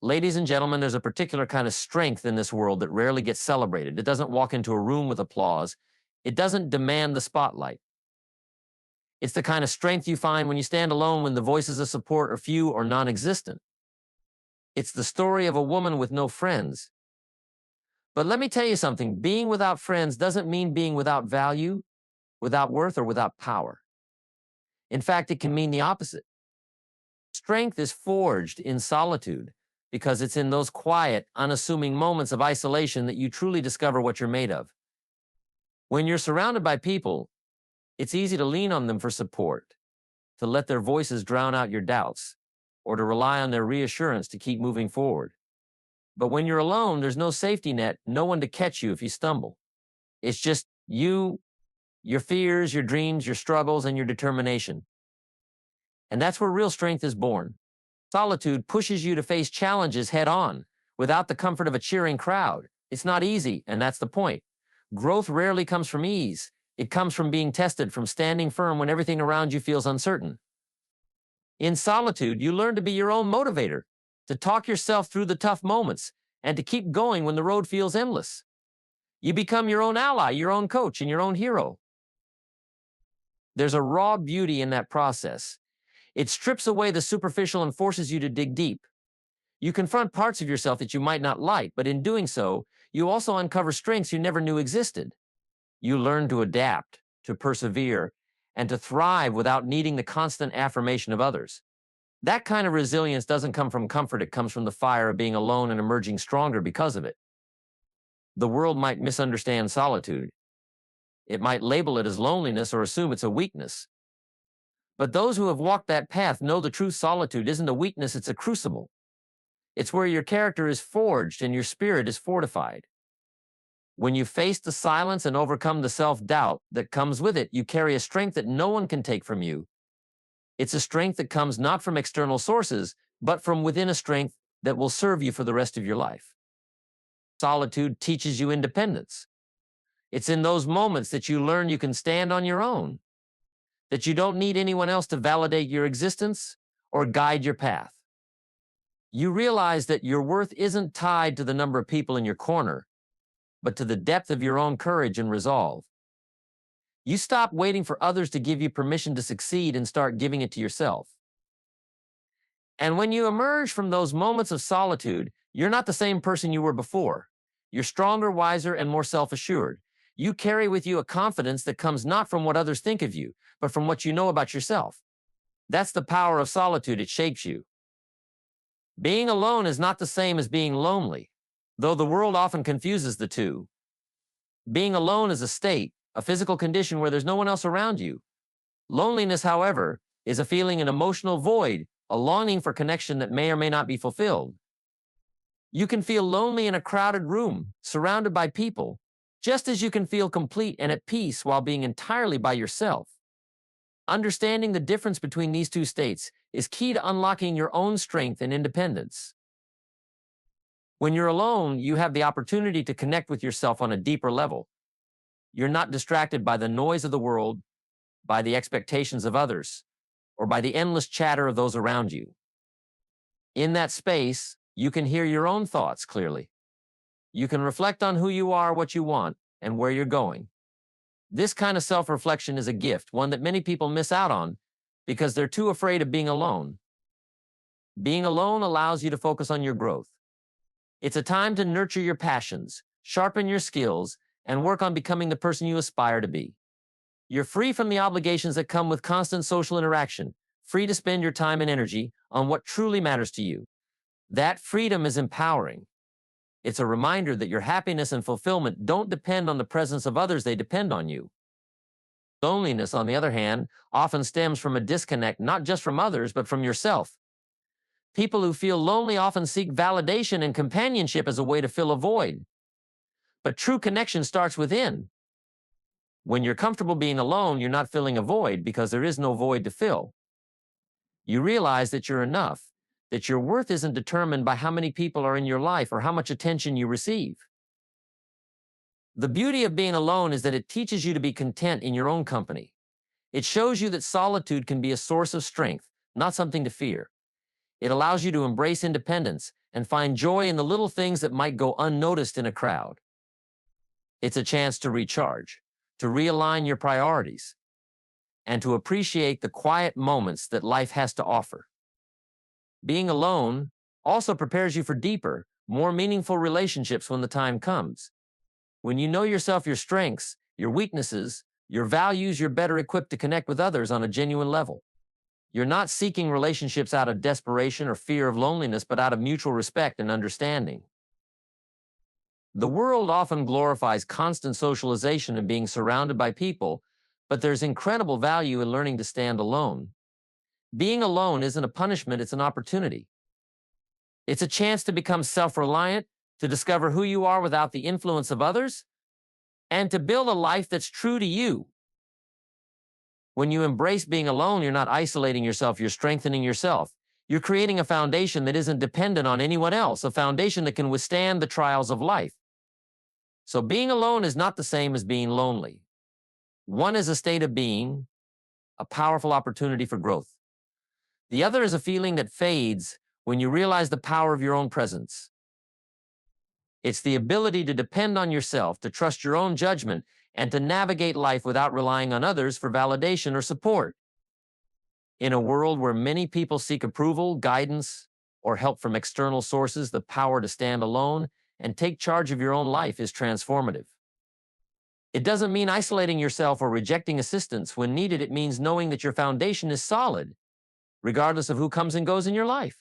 Ladies and gentlemen, there's a particular kind of strength in this world that rarely gets celebrated. It doesn't walk into a room with applause. It doesn't demand the spotlight. It's the kind of strength you find when you stand alone, when the voices of support are few or non-existent. It's the story of a woman with no friends. But let me tell you something, being without friends doesn't mean being without value, without worth, or without power. In fact, it can mean the opposite. Strength is forged in solitude because it's in those quiet, unassuming moments of isolation that you truly discover what you're made of. When you're surrounded by people, it's easy to lean on them for support, to let their voices drown out your doubts, or to rely on their reassurance to keep moving forward. But when you're alone, there's no safety net, no one to catch you if you stumble. It's just you, your fears, your dreams, your struggles, and your determination. And that's where real strength is born. Solitude pushes you to face challenges head on, without the comfort of a cheering crowd. It's not easy, and that's the point. Growth rarely comes from ease. It comes from being tested, from standing firm when everything around you feels uncertain. In solitude, you learn to be your own motivator, to talk yourself through the tough moments, and to keep going when the road feels endless. You become your own ally, your own coach, and your own hero. There's a raw beauty in that process. It strips away the superficial and forces you to dig deep. You confront parts of yourself that you might not like, but in doing so, you also uncover strengths you never knew existed. You learn to adapt, to persevere, and to thrive without needing the constant affirmation of others. That kind of resilience doesn't come from comfort, it comes from the fire of being alone and emerging stronger because of it. The world might misunderstand solitude. It might label it as loneliness or assume it's a weakness. But those who have walked that path know the true solitude isn't a weakness, it's a crucible. It's where your character is forged and your spirit is fortified. When you face the silence and overcome the self-doubt that comes with it, you carry a strength that no one can take from you. It's a strength that comes not from external sources, but from within, a strength that will serve you for the rest of your life. Solitude teaches you independence. It's in those moments that you learn you can stand on your own, that you don't need anyone else to validate your existence or guide your path. You realize that your worth isn't tied to the number of people in your corner, but to the depth of your own courage and resolve. You stop waiting for others to give you permission to succeed and start giving it to yourself. And when you emerge from those moments of solitude, you're not the same person you were before. You're stronger, wiser, and more self-assured. You carry with you a confidence that comes not from what others think of you, but from what you know about yourself. That's the power of solitude. It shapes you. Being alone is not the same as being lonely, though the world often confuses the two. Being alone is a state, a physical condition where there's no one else around you. Loneliness, however, is a feeling, an emotional void, a longing for connection that may or may not be fulfilled. You can feel lonely in a crowded room, surrounded by people, just as you can feel complete and at peace while being entirely by yourself. Understanding the difference between these two states is key to unlocking your own strength and independence. When you're alone, you have the opportunity to connect with yourself on a deeper level. You're not distracted by the noise of the world, by the expectations of others, or by the endless chatter of those around you. In that space, you can hear your own thoughts clearly. You can reflect on who you are, what you want, and where you're going. This kind of self-reflection is a gift, one that many people miss out on because they're too afraid of being alone. Being alone allows you to focus on your growth. It's a time to nurture your passions, sharpen your skills, and work on becoming the person you aspire to be. You're free from the obligations that come with constant social interaction, free to spend your time and energy on what truly matters to you. That freedom is empowering. It's a reminder that your happiness and fulfillment don't depend on the presence of others, they depend on you. Loneliness, on the other hand, often stems from a disconnect not just from others, but from yourself. People who feel lonely often seek validation and companionship as a way to fill a void. But true connection starts within. When you're comfortable being alone, you're not filling a void because there is no void to fill. You realize that you're enough, that your worth isn't determined by how many people are in your life or how much attention you receive. The beauty of being alone is that it teaches you to be content in your own company. It shows you that solitude can be a source of strength, not something to fear. It allows you to embrace independence and find joy in the little things that might go unnoticed in a crowd. It's a chance to recharge, to realign your priorities, and to appreciate the quiet moments that life has to offer. Being alone also prepares you for deeper, more meaningful relationships when the time comes. When you know yourself, your strengths, your weaknesses, your values, you're better equipped to connect with others on a genuine level. You're not seeking relationships out of desperation or fear of loneliness, but out of mutual respect and understanding. The world often glorifies constant socialization and being surrounded by people, but there's incredible value in learning to stand alone. Being alone isn't a punishment, it's an opportunity. It's a chance to become self-reliant, to discover who you are without the influence of others, and to build a life that's true to you. When you embrace being alone, you're not isolating yourself, you're strengthening yourself. You're creating a foundation that isn't dependent on anyone else, a foundation that can withstand the trials of life. So being alone is not the same as being lonely. One is a state of being, a powerful opportunity for growth. The other is a feeling that fades when you realize the power of your own presence. It's the ability to depend on yourself, to trust your own judgment, and to navigate life without relying on others for validation or support. In a world where many people seek approval, guidance, or help from external sources, the power to stand alone and take charge of your own life is transformative. It doesn't mean isolating yourself or rejecting assistance when needed. It means knowing that your foundation is solid, regardless of who comes and goes in your life.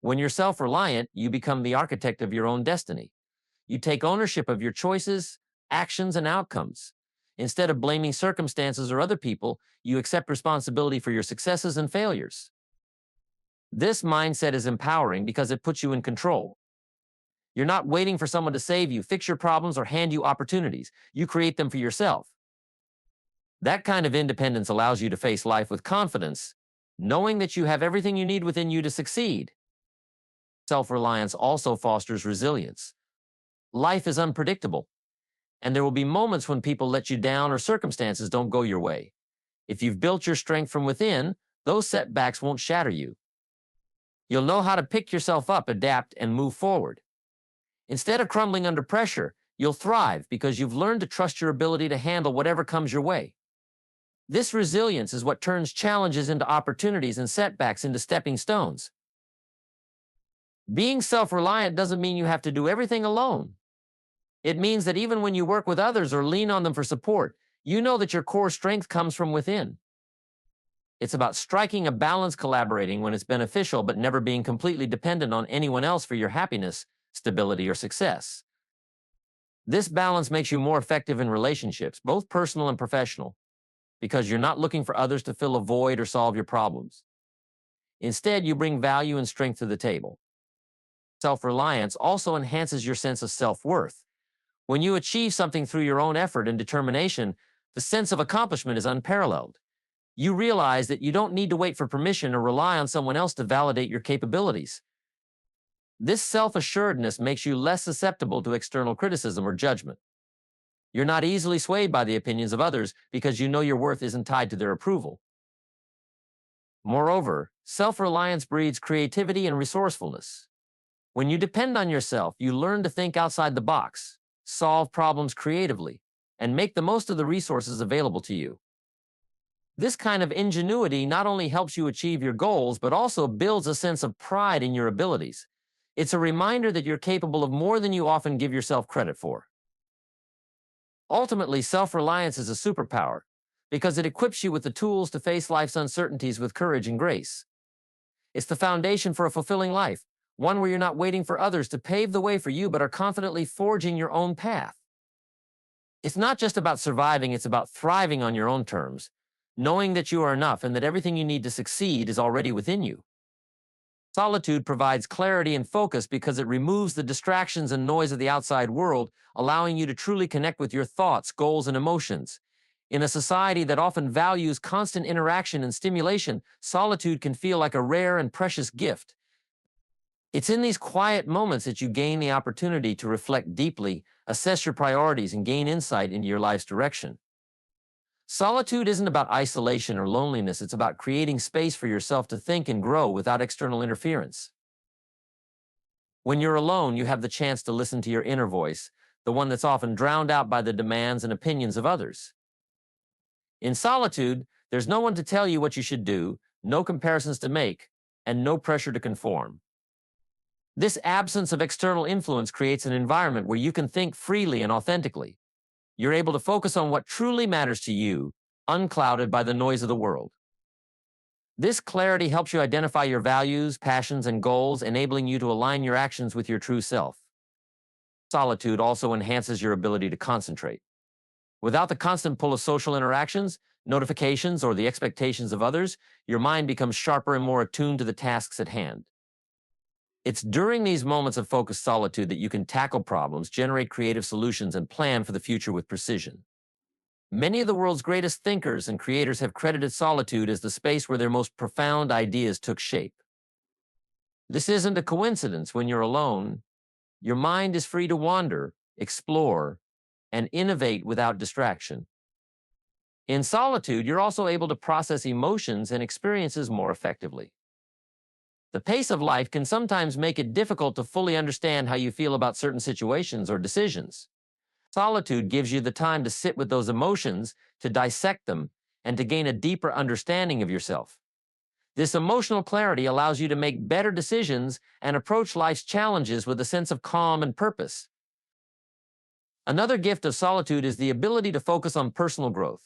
When you're self-reliant, you become the architect of your own destiny. You take ownership of your choices, actions, and outcomes. Instead of blaming circumstances or other people, you accept responsibility for your successes and failures. This mindset is empowering because it puts you in control. You're not waiting for someone to save you, fix your problems, or hand you opportunities. You create them for yourself. That kind of independence allows you to face life with confidence, knowing that you have everything you need within you to succeed. Self-reliance also fosters resilience. Life is unpredictable, and there will be moments when people let you down or circumstances don't go your way. If you've built your strength from within, those setbacks won't shatter you. You'll know how to pick yourself up, adapt, and move forward. Instead of crumbling under pressure, you'll thrive because you've learned to trust your ability to handle whatever comes your way. This resilience is what turns challenges into opportunities and setbacks into stepping stones. Being self-reliant doesn't mean you have to do everything alone. It means that even when you work with others or lean on them for support, you know that your core strength comes from within. It's about striking a balance, collaborating when it's beneficial, but never being completely dependent on anyone else for your happiness, stability, or success. This balance makes you more effective in relationships, both personal and professional, because you're not looking for others to fill a void or solve your problems. Instead, you bring value and strength to the table. Self-reliance also enhances your sense of self-worth. When you achieve something through your own effort and determination, the sense of accomplishment is unparalleled. You realize that you don't need to wait for permission or rely on someone else to validate your capabilities. This self-assuredness makes you less susceptible to external criticism or judgment. You're not easily swayed by the opinions of others because you know your worth isn't tied to their approval. Moreover, self-reliance breeds creativity and resourcefulness. When you depend on yourself, you learn to think outside the box, solve problems creatively, and make the most of the resources available to you. This kind of ingenuity not only helps you achieve your goals, but also builds a sense of pride in your abilities. It's a reminder that you're capable of more than you often give yourself credit for. Ultimately, self-reliance is a superpower because it equips you with the tools to face life's uncertainties with courage and grace. It's the foundation for a fulfilling life, one where you're not waiting for others to pave the way for you, but are confidently forging your own path. It's not just about surviving, it's about thriving on your own terms, knowing that you are enough and that everything you need to succeed is already within you. Solitude provides clarity and focus because it removes the distractions and noise of the outside world, allowing you to truly connect with your thoughts, goals, and emotions. In a society that often values constant interaction and stimulation, solitude can feel like a rare and precious gift. It's in these quiet moments that you gain the opportunity to reflect deeply, assess your priorities, and gain insight into your life's direction. Solitude isn't about isolation or loneliness, it's about creating space for yourself to think and grow without external interference. When you're alone, you have the chance to listen to your inner voice, the one that's often drowned out by the demands and opinions of others. In solitude, there's no one to tell you what you should do, no comparisons to make, and no pressure to conform. This absence of external influence creates an environment where you can think freely and authentically. You're able to focus on what truly matters to you, unclouded by the noise of the world. This clarity helps you identify your values, passions, and goals, enabling you to align your actions with your true self. Solitude also enhances your ability to concentrate. Without the constant pull of social interactions, notifications, or the expectations of others, your mind becomes sharper and more attuned to the tasks at hand. It's during these moments of focused solitude that you can tackle problems, generate creative solutions, and plan for the future with precision. Many of the world's greatest thinkers and creators have credited solitude as the space where their most profound ideas took shape. This isn't a coincidence. When you're alone, your mind is free to wander, explore, and innovate without distraction. In solitude, you're also able to process emotions and experiences more effectively. The pace of life can sometimes make it difficult to fully understand how you feel about certain situations or decisions. Solitude gives you the time to sit with those emotions, to dissect them, and to gain a deeper understanding of yourself. This emotional clarity allows you to make better decisions and approach life's challenges with a sense of calm and purpose. Another gift of solitude is the ability to focus on personal growth.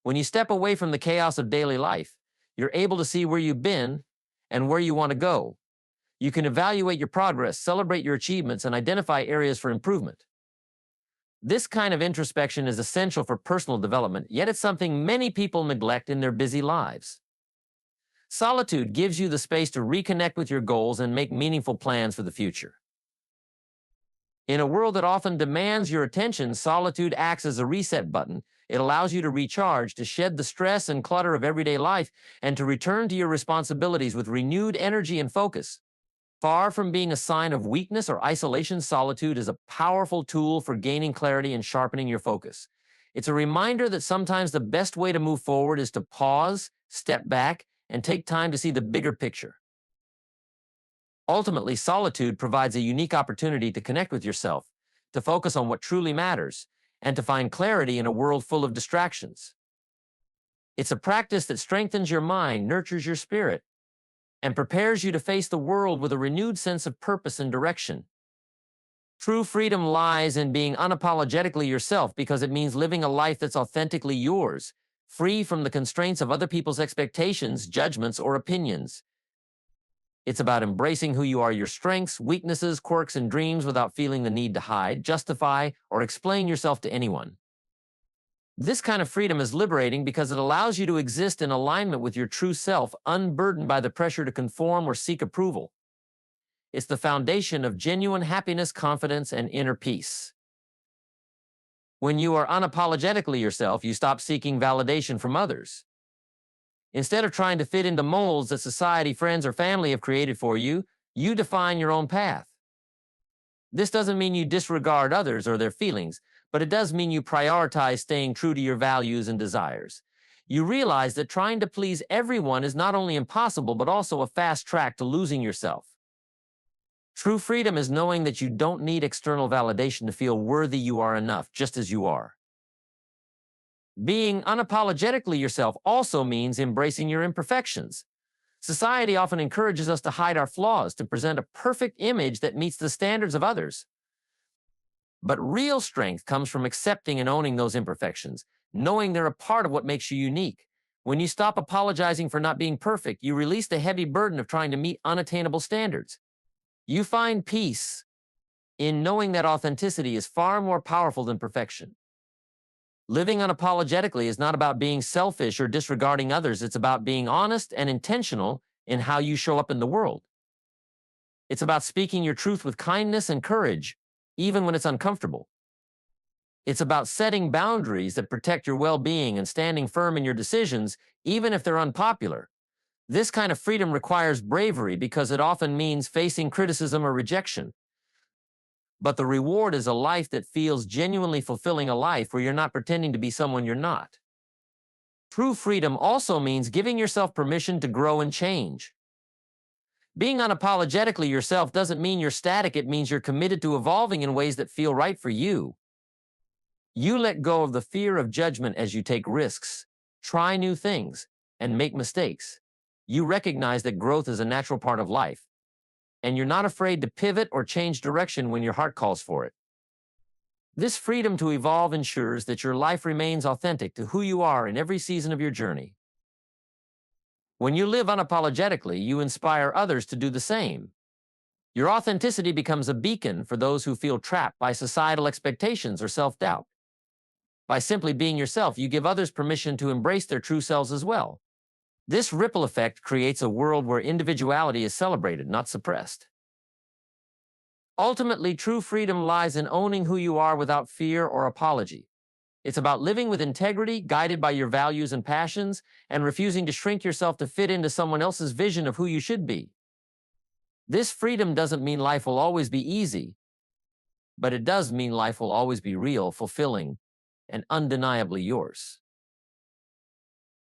When you step away from the chaos of daily life, you're able to see where you've been and where you want to go. You can evaluate your progress, celebrate your achievements, and identify areas for improvement. This kind of introspection is essential for personal development, yet it's something many people neglect in their busy lives. Solitude gives you the space to reconnect with your goals and make meaningful plans for the future. In a world that often demands your attention, solitude acts as a reset button. It allows you to recharge, to shed the stress and clutter of everyday life, and to return to your responsibilities with renewed energy and focus. Far from being a sign of weakness or isolation, solitude is a powerful tool for gaining clarity and sharpening your focus. It's a reminder that sometimes the best way to move forward is to pause, step back, and take time to see the bigger picture. Ultimately, solitude provides a unique opportunity to connect with yourself, to focus on what truly matters, and to find clarity in a world full of distractions. It's a practice that strengthens your mind, nurtures your spirit, and prepares you to face the world with a renewed sense of purpose and direction. True freedom lies in being unapologetically yourself, because it means living a life that's authentically yours, free from the constraints of other people's expectations, judgments, or opinions. It's about embracing who you are, your strengths, weaknesses, quirks, and dreams without feeling the need to hide, justify, or explain yourself to anyone. This kind of freedom is liberating because it allows you to exist in alignment with your true self, unburdened by the pressure to conform or seek approval. It's the foundation of genuine happiness, confidence, and inner peace. When you are unapologetically yourself, you stop seeking validation from others. Instead of trying to fit into molds that society, friends, or family have created for you, you define your own path. This doesn't mean you disregard others or their feelings, but it does mean you prioritize staying true to your values and desires. You realize that trying to please everyone is not only impossible, but also a fast track to losing yourself. True freedom is knowing that you don't need external validation to feel worthy. You are enough, just as you are. Being unapologetically yourself also means embracing your imperfections. Society often encourages us to hide our flaws, to present a perfect image that meets the standards of others. But real strength comes from accepting and owning those imperfections, knowing they're a part of what makes you unique. When you stop apologizing for not being perfect, you release the heavy burden of trying to meet unattainable standards. You find peace in knowing that authenticity is far more powerful than perfection. Living unapologetically is not about being selfish or disregarding others. It's about being honest and intentional in how you show up in the world. It's about speaking your truth with kindness and courage, even when it's uncomfortable. It's about setting boundaries that protect your well-being and standing firm in your decisions, even if they're unpopular. This kind of freedom requires bravery because it often means facing criticism or rejection. But the reward is a life that feels genuinely fulfilling, a life where you're not pretending to be someone you're not. True freedom also means giving yourself permission to grow and change. Being unapologetically yourself doesn't mean you're static, it means you're committed to evolving in ways that feel right for you. You let go of the fear of judgment as you take risks, try new things, and make mistakes. You recognize that growth is a natural part of life, and you're not afraid to pivot or change direction when your heart calls for it. This freedom to evolve ensures that your life remains authentic to who you are in every season of your journey. When you live unapologetically, you inspire others to do the same. Your authenticity becomes a beacon for those who feel trapped by societal expectations or self-doubt. By simply being yourself, you give others permission to embrace their true selves as well. This ripple effect creates a world where individuality is celebrated, not suppressed. Ultimately, true freedom lies in owning who you are without fear or apology. It's about living with integrity, guided by your values and passions, and refusing to shrink yourself to fit into someone else's vision of who you should be. This freedom doesn't mean life will always be easy, but it does mean life will always be real, fulfilling, and undeniably yours.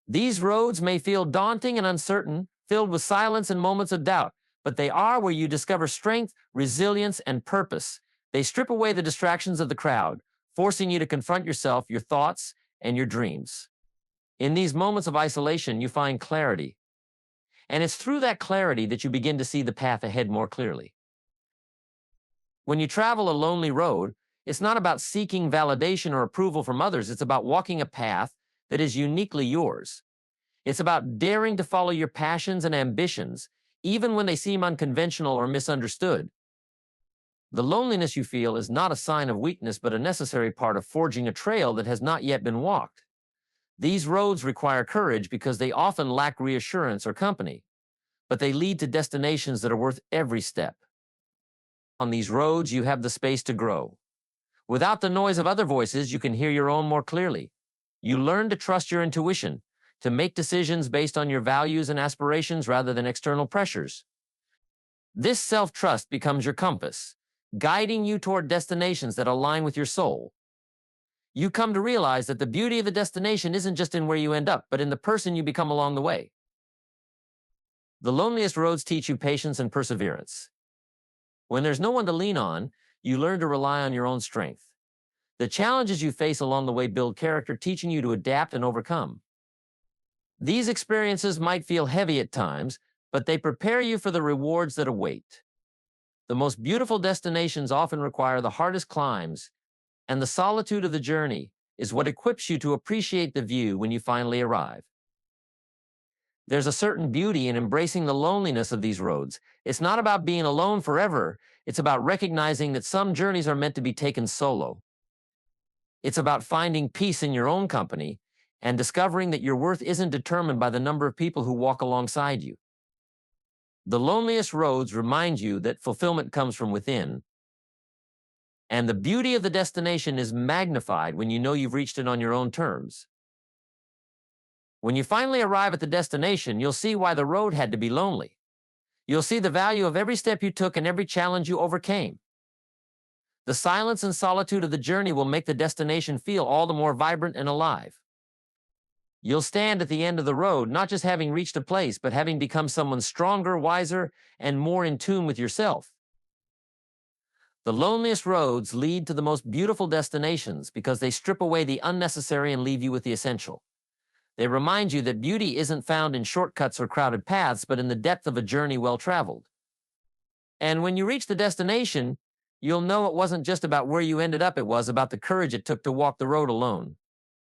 These roads may feel daunting and uncertain, filled with silence and moments of doubt, but they are where you discover strength, resilience, and purpose. They strip away the distractions of the crowd, forcing you to confront yourself, your thoughts, and your dreams. In these moments of isolation, you find clarity. And it's through that clarity that you begin to see the path ahead more clearly. When you travel a lonely road, it's not about seeking validation or approval from others. It's about walking a path that is uniquely yours. It's about daring to follow your passions and ambitions, even when they seem unconventional or misunderstood. The loneliness you feel is not a sign of weakness, but a necessary part of forging a trail that has not yet been walked. These roads require courage because they often lack reassurance or company, but they lead to destinations that are worth every step. On these roads, you have the space to grow. Without the noise of other voices, you can hear your own more clearly. You learn to trust your intuition, to make decisions based on your values and aspirations rather than external pressures. This self-trust becomes your compass, guiding you toward destinations that align with your soul. You come to realize that the beauty of the destination isn't just in where you end up, but in the person you become along the way. The loneliest roads teach you patience and perseverance. When there's no one to lean on, you learn to rely on your own strength. The challenges you face along the way build character, teaching you to adapt and overcome. These experiences might feel heavy at times, but they prepare you for the rewards that await. The most beautiful destinations often require the hardest climbs, and the solitude of the journey is what equips you to appreciate the view when you finally arrive. There's a certain beauty in embracing the loneliness of these roads. It's not about being alone forever. It's about recognizing that some journeys are meant to be taken solo. It's about finding peace in your own company and discovering that your worth isn't determined by the number of people who walk alongside you. The loneliest roads remind you that fulfillment comes from within, and the beauty of the destination is magnified when you know you've reached it on your own terms. When you finally arrive at the destination, you'll see why the road had to be lonely. You'll see the value of every step you took and every challenge you overcame. The silence and solitude of the journey will make the destination feel all the more vibrant and alive. You'll stand at the end of the road, not just having reached a place, but having become someone stronger, wiser, and more in tune with yourself. The loneliest roads lead to the most beautiful destinations because they strip away the unnecessary and leave you with the essential. They remind you that beauty isn't found in shortcuts or crowded paths, but in the depth of a journey well traveled. And when you reach the destination, you'll know it wasn't just about where you ended up, it was about the courage it took to walk the road alone.